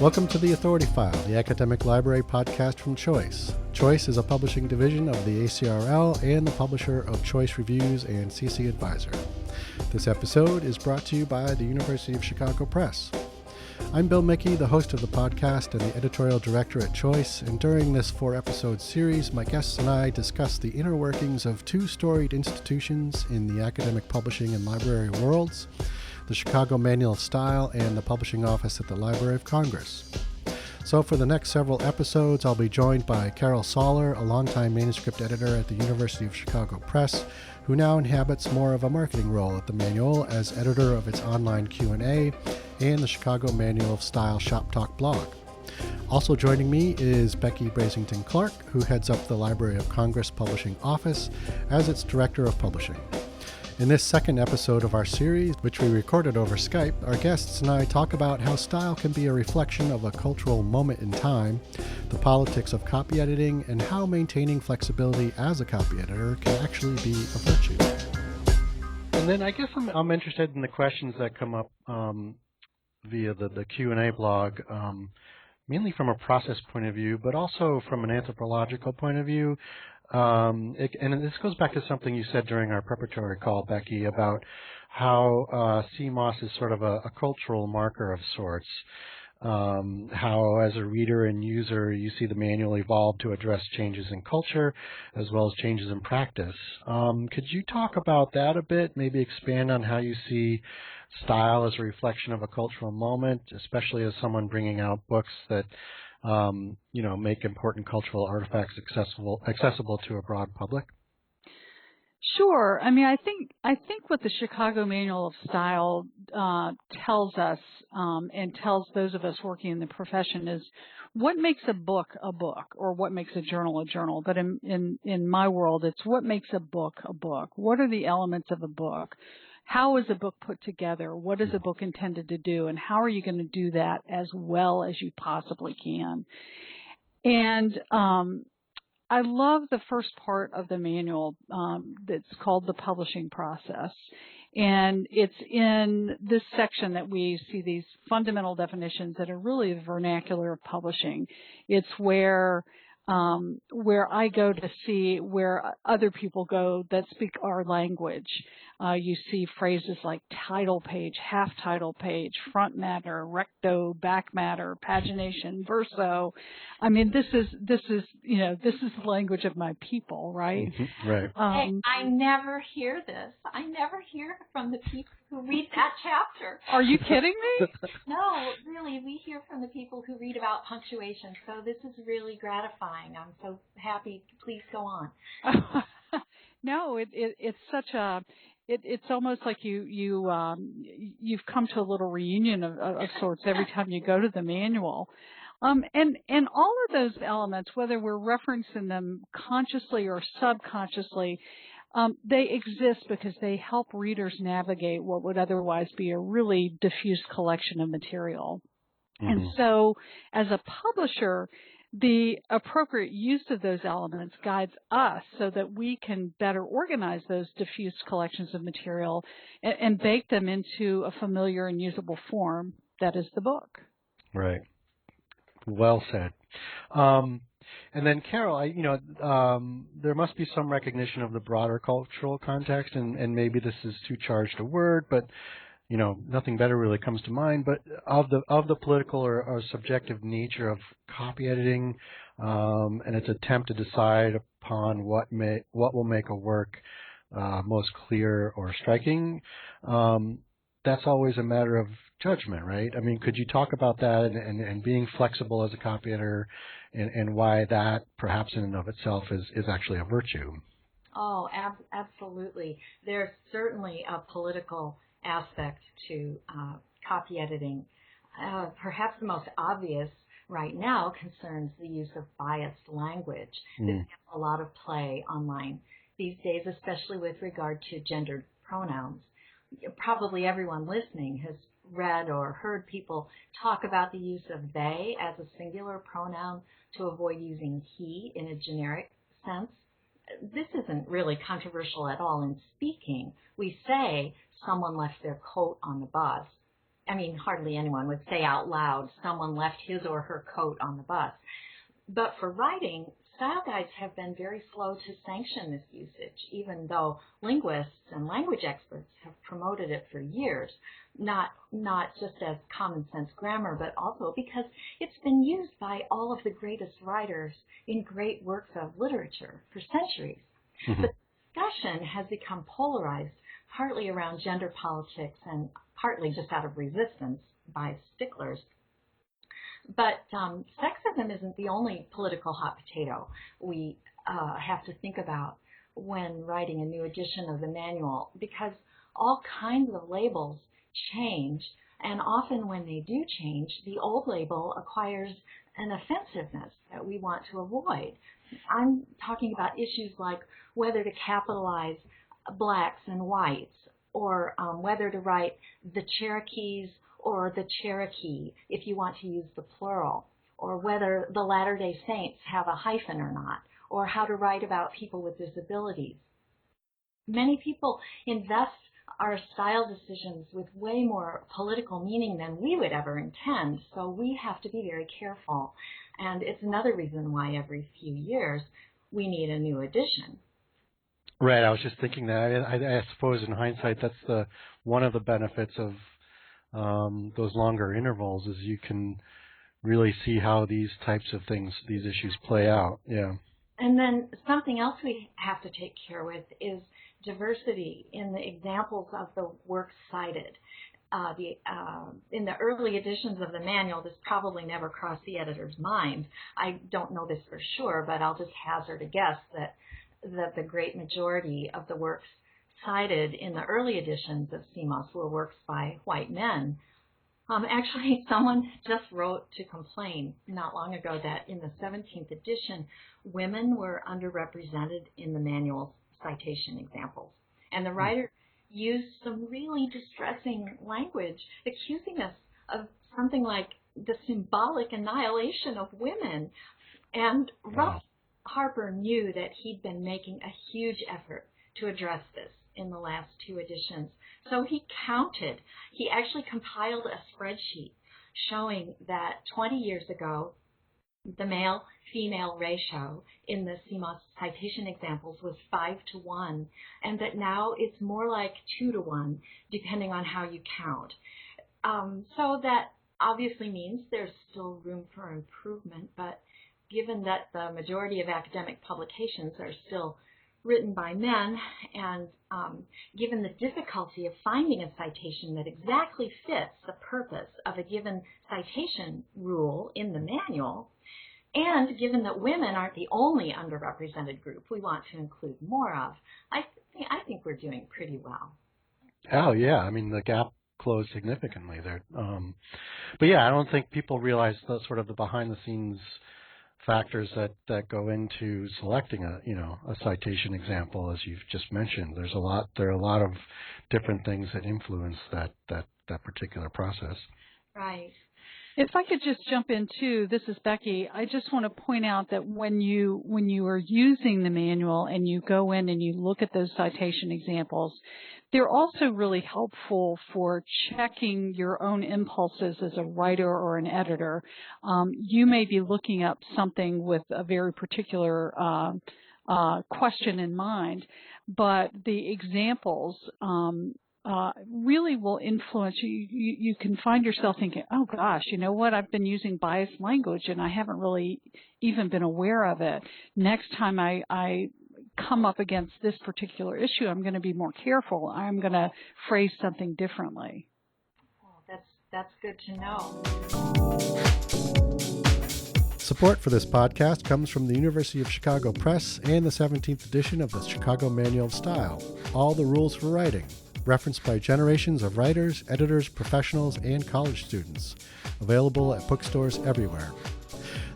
Welcome to The Authority File, the academic library podcast from Choice. Choice is a publishing division of the ACRL and the publisher of Choice Reviews and CC Advisor. This episode is brought to you by the University of Chicago Press. I'm Bill Mickey, the host of the podcast and the editorial director at Choice, and during this 4-episode series, my guests and I discuss the inner workings of two storied institutions in the academic publishing and library worlds, the Chicago Manual of Style and the Publishing Office at the Library of Congress. So for the next several episodes, I'll be joined by Carol Saller, a longtime manuscript editor at the University of Chicago Press, who now inhabits more of a marketing role at the Manual as editor of its online Q&A and the Chicago Manual of Style Shop Talk blog. Also joining me is Becky Brasington Clark, who heads up the Library of Congress Publishing Office as its Director of Publishing. In this second episode of our series, which we recorded over Skype, our guests and I talk about how style can be a reflection of a cultural moment in time, the politics of copy editing, and how maintaining flexibility as a copy editor can actually be a virtue. And then I guess I'm interested in the questions that come up via the Q&A blog, mainly from a process point of view, but also from an anthropological point of view. And this goes back to something you said during our preparatory call, Becky, about how CMOS is sort of a cultural marker of sorts. How as a reader and user you see the manual evolve to address changes in culture as well as changes in practice. Could you talk about that a bit, maybe expand on how you see style as a reflection of a cultural moment, especially as someone bringing out books that make important cultural artifacts accessible to a broad public? Sure. I mean, I think what the Chicago Manual of Style tells us and tells those of us working in the profession is what makes a book, or what makes a journal. But in my world, it's what makes a book. What are the elements of a book? How is a book put together? What is a book intended to do? And how are you going to do that as well as you possibly can? And I love the first part of the manual that's called the publishing process. And it's in this section that we see these fundamental definitions that are really the vernacular of publishing. It's where I go to see where other people go that speak our language. You see phrases like title page, half title page, front matter, recto, back matter, pagination, verso. I mean, this is the language of my people, right? Mm-hmm. Right. I never hear this. I never hear from the people who read that chapter. Are you kidding me? No, really, we hear from the people who read about punctuation. So this is really gratifying. I'm so happy. Please go on. No, it's such a. It's almost like you've come to a little reunion of sorts every time you go to the manual. And all of those elements, whether we're referencing them consciously or subconsciously, they exist because they help readers navigate what would otherwise be a really diffuse collection of material. Mm-hmm. And so as a publisher, the appropriate use of those elements guides us so that we can better organize those diffuse collections of material and bake them into a familiar and usable form that is the book. Right. Well said. And then, Carol, there must be some recognition of the broader cultural context, and maybe this is too charged a word, but nothing better really comes to mind. But of the political or subjective nature of copy editing and its attempt to decide upon what will make a work most clear or striking, that's always a matter of judgment, right? I mean, could you talk about that and being flexible as a copy editor and why that perhaps in and of itself is actually a virtue? Oh, absolutely. There's certainly a political aspect to copy editing. Perhaps the most obvious right now concerns the use of biased language. There's a lot of play online these days, especially with regard to gendered pronouns. Probably everyone listening has read or heard people talk about the use of they as a singular pronoun to avoid using he in a generic sense. This isn't really controversial at all in speaking. We say someone left their coat on the bus. hardly anyone would say out loud someone left his or her coat on the bus. But for writing, style guides have been very slow to sanction this usage, even though linguists and language experts have promoted it for years, not just as common sense grammar, but also because it's been used by all of the greatest writers in great works of literature for centuries. Mm-hmm. The discussion has become polarized, partly around gender politics and partly just out of resistance by sticklers. But sexism isn't the only political hot potato we have to think about when writing a new edition of the manual, because all kinds of labels change, and often when they do change, the old label acquires an offensiveness that we want to avoid. I'm talking about issues like whether to capitalize blacks and whites, or whether to write the Cherokees or the Cherokee if you want to use the plural, or whether the Latter-day Saints have a hyphen or not, or how to write about people with disabilities. Many people invest our style decisions with way more political meaning than we would ever intend, so we have to be very careful. And it's another reason why every few years we need a new edition. Right, I was just thinking that. I suppose in hindsight, that's one of the benefits of those longer intervals, is you can really see how these types of things, these issues play out. Yeah. And then something else we have to take care with is diversity in the examples of the works cited. In the early editions of the manual, this probably never crossed the editor's mind. I don't know this for sure, but I'll just hazard a guess that the great majority of the works cited in the early editions of CMOS were works by white men. Actually, someone just wrote to complain not long ago that in the 17th edition, women were underrepresented in the manual's citation examples. And the writer used some really distressing language, accusing us of something like the symbolic annihilation of women. And Russ Harper knew that he'd been making a huge effort to address this in the last two editions. So he counted. He actually compiled a spreadsheet showing that 20 years ago, the male-female ratio in the CMOS citation examples was 5-1, and that now it's more like 2-1, depending on how you count. So that obviously means there's still room for improvement, but given that the majority of academic publications are still written by men, and given the difficulty of finding a citation that exactly fits the purpose of a given citation rule in the manual, and given that women aren't the only underrepresented group we want to include more of, I think we're doing pretty well. Oh, yeah. I mean, the gap closed significantly there. But yeah, I don't think people realize the sort of the behind-the-scenes factors that go into selecting a citation example, as you've just mentioned. There are a lot of different things that influence that particular process. Right. If I could just jump in too, this is Becky. I just want to point out that when you are using the manual and you go in and you look at those citation examples, they're also really helpful for checking your own impulses as a writer or an editor. You may be looking up something with a very particular question in mind, but the examples really will influence you. You can find yourself thinking, oh gosh, you know what, I've been using biased language and I haven't really even been aware of it. Next time I come up against this particular issue, I'm going to be more careful. I'm going to phrase something differently. Oh, that's good to know. Support for this podcast comes from the University of Chicago Press and the 17th edition of the Chicago Manual of Style, All the Rules for Writing, referenced by generations of writers, editors, professionals, and college students. Available at bookstores everywhere.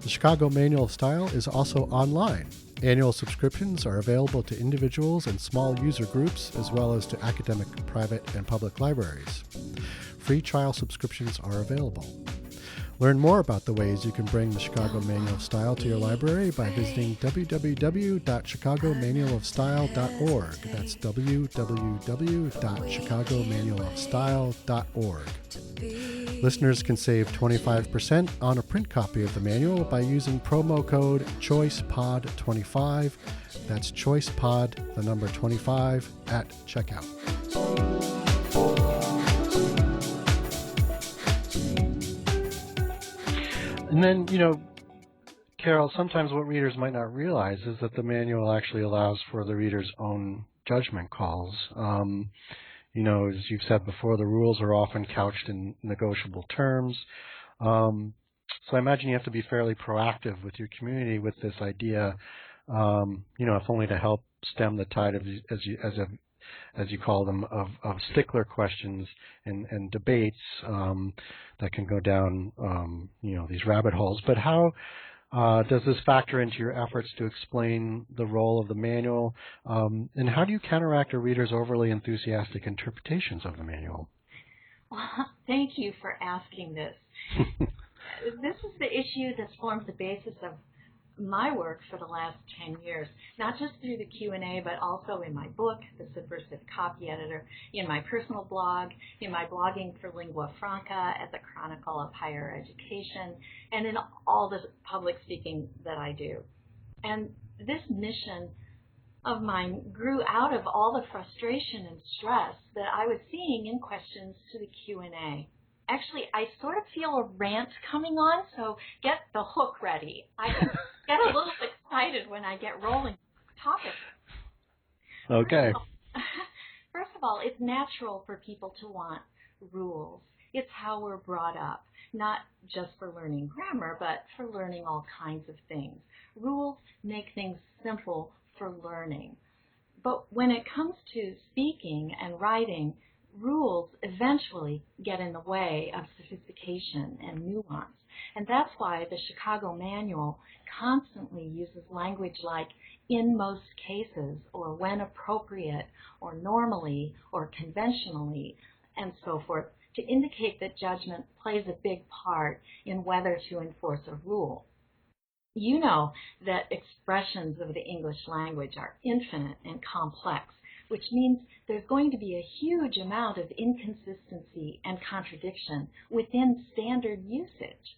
The Chicago Manual of Style is also online. Annual subscriptions are available to individuals and small user groups, as well as to academic, private, and public libraries. Free trial subscriptions are available. Learn more about the ways you can bring the Chicago Manual of Style to your library by visiting www.chicagomanualofstyle.org. That's www.chicagomanualofstyle.org. Listeners can save 25% on a print copy of the manual by using promo code CHOICEPOD25. That's CHOICEPOD, the number 25, at checkout. And then, Carol, sometimes what readers might not realize is that the manual actually allows for the reader's own judgment calls. As you've said before, the rules are often couched in negotiable terms. So I imagine you have to be fairly proactive with your community with this idea, if only to help stem the tide of, as you call them, of stickler questions and debates that can go down, these rabbit holes. But how does this factor into your efforts to explain the role of the manual? And how do you counteract a reader's overly enthusiastic interpretations of the manual? Well, thank you for asking this. This is the issue that's formed the basis of my work for the last 10 years, not just through the Q&A, but also in my book, The Subversive Copy Editor, in my personal blog, in my blogging for Lingua Franca at the Chronicle of Higher Education, and in all the public speaking that I do. And this mission of mine grew out of all the frustration and stress that I was seeing in questions to the Q&A. Actually, I sort of feel a rant coming on, so get the hook ready. I get a little excited when I get rolling with the topic. Okay. First of all, it's natural for people to want rules. It's how we're brought up, not just for learning grammar, but for learning all kinds of things. Rules make things simple for learning. But when it comes to speaking and writing, rules eventually get in the way of sophistication and nuance. And that's why the Chicago Manual constantly uses language like in most cases, or when appropriate, or normally, or conventionally, and so forth, to indicate that judgment plays a big part in whether to enforce a rule. You know that expressions of the English language are infinite and complex, which means there's going to be a huge amount of inconsistency and contradiction within standard usage.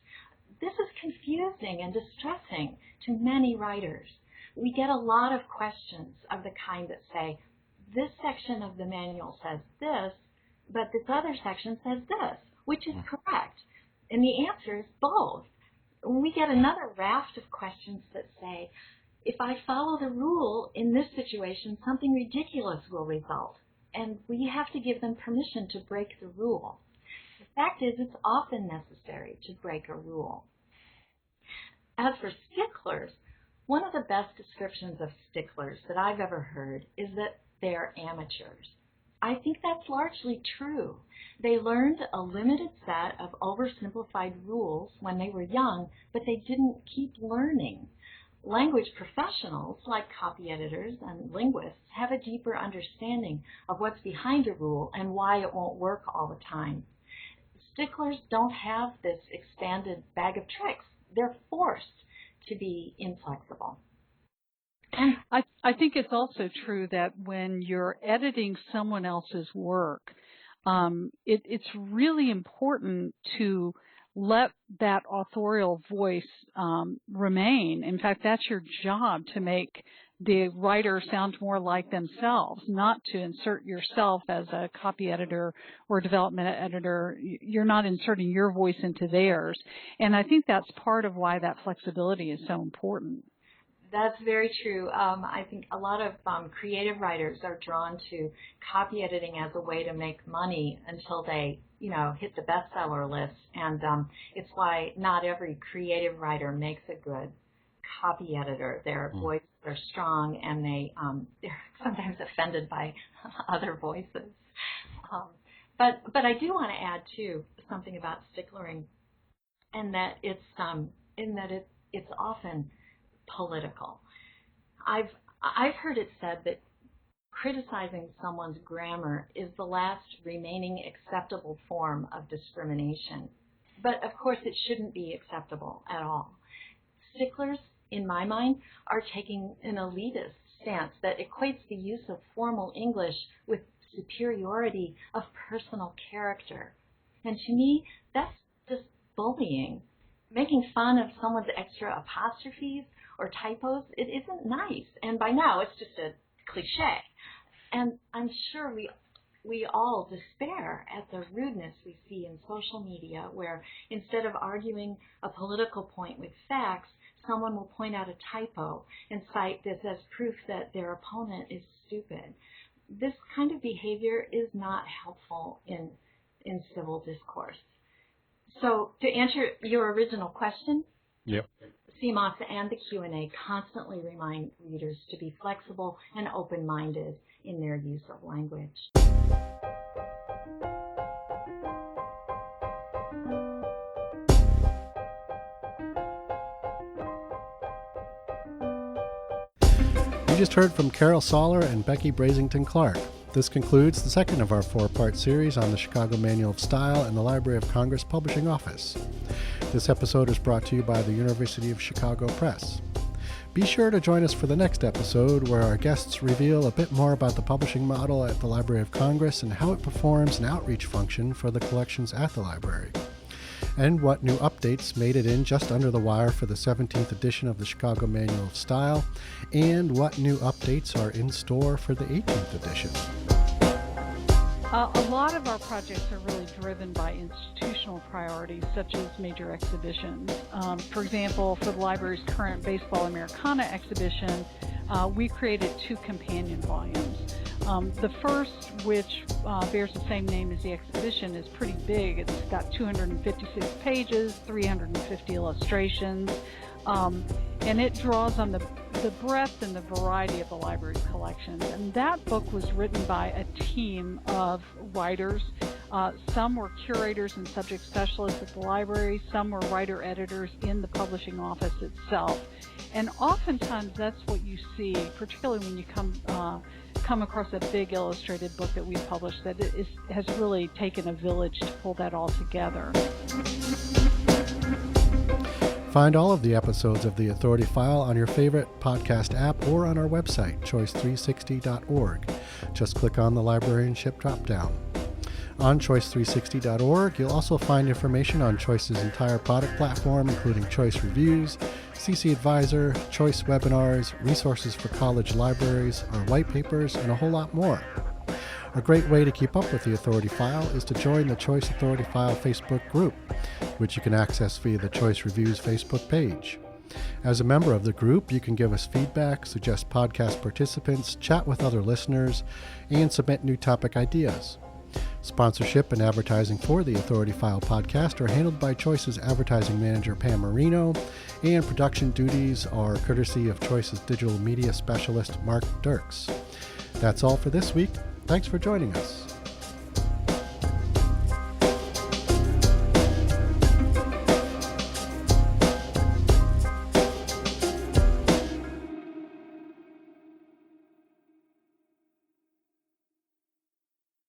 This is confusing and distressing to many writers. We get a lot of questions of the kind that say, this section of the manual says this, but this other section says this. Which is correct? And the answer is both. We get another raft of questions that say, if I follow the rule in this situation, something ridiculous will result, and we have to give them permission to break the rule. The fact is, it's often necessary to break a rule. As for sticklers, one of the best descriptions of sticklers that I've ever heard is that they're amateurs. I think that's largely true. They learned a limited set of oversimplified rules when they were young, but they didn't keep learning. Language professionals, like copy editors and linguists, have a deeper understanding of what's behind a rule and why it won't work all the time. Sticklers don't have this expanded bag of tricks. They're forced to be inflexible. I think it's also true that when you're editing someone else's work, it's really important to let that authorial voice remain. In fact, that's your job, to make the writer sound more like themselves, not to insert yourself as a copy editor or development editor. You're not inserting your voice into theirs. And I think that's part of why that flexibility is so important. That's very true. I think a lot of creative writers are drawn to copy editing as a way to make money until they, hit the bestseller list. And it's why not every creative writer makes a good copy editor. Their voices are strong, and they're sometimes offended by other voices. But I do want to add too something about sticklering, and that it's often political. I've heard it said that criticizing someone's grammar is the last remaining acceptable form of discrimination. But of course it shouldn't be acceptable at all. Sticklers, in my mind, are taking an elitist stance that equates the use of formal English with superiority of personal character. And to me, that's just bullying. Making fun of someone's extra apostrophes or typos, it isn't nice. And by now, it's just a cliche. And I'm sure we all despair at the rudeness we see in social media, where instead of arguing a political point with facts, someone will point out a typo and cite this as proof that their opponent is stupid. This kind of behavior is not helpful in civil discourse. So to answer your original question, Yep. CMOS and the Q&A constantly remind readers to be flexible and open-minded in their use of language. You just heard from Carol Saller and Becky Brasington Clark. This concludes the second of our four-part series on the Chicago Manual of Style and the Library of Congress Publishing Office. This episode is brought to you by the University of Chicago Press. Be sure to join us for the next episode, where our guests reveal a bit more about the publishing model at the Library of Congress and how it performs an outreach function for the collections at the library, and what new updates made it in just under the wire for the 17th edition of the Chicago Manual of Style, and what new updates are in store for the 18th edition. A lot of our projects are really driven by institutional priorities, such as major exhibitions. For example, for the library's current Baseball Americana exhibition, we created 2 companion volumes. The first, which bears the same name as the exhibition, is pretty big. It's got 256 pages, 350 illustrations, and it draws on the breadth and the variety of the library's collections. And that book was written by a team of writers. Some were curators and subject specialists at the library. Some were writer-editors in the publishing office itself. And oftentimes that's what you see, particularly when you come across a big illustrated book that we published, that it has really taken a village to pull that all together. Find all of the episodes of The Authority File on your favorite podcast app or on our website, choice360.org. Just click on the librarianship dropdown. On choice360.org, you'll also find information on Choice's entire product platform, including Choice Reviews, CC Advisor, Choice webinars, resources for college libraries, our white papers, and a whole lot more. A great way to keep up with the Authority File is to join the Choice Authority File Facebook group, which you can access via the Choice Reviews Facebook page. As a member of the group, you can give us feedback, suggest podcast participants, chat with other listeners, and submit new topic ideas. Sponsorship and advertising for the Authority File podcast are handled by Choice's advertising manager, Pam Marino, and production duties are courtesy of Choice's digital media specialist, Mark Dirks. That's all for this week. Thanks for joining us.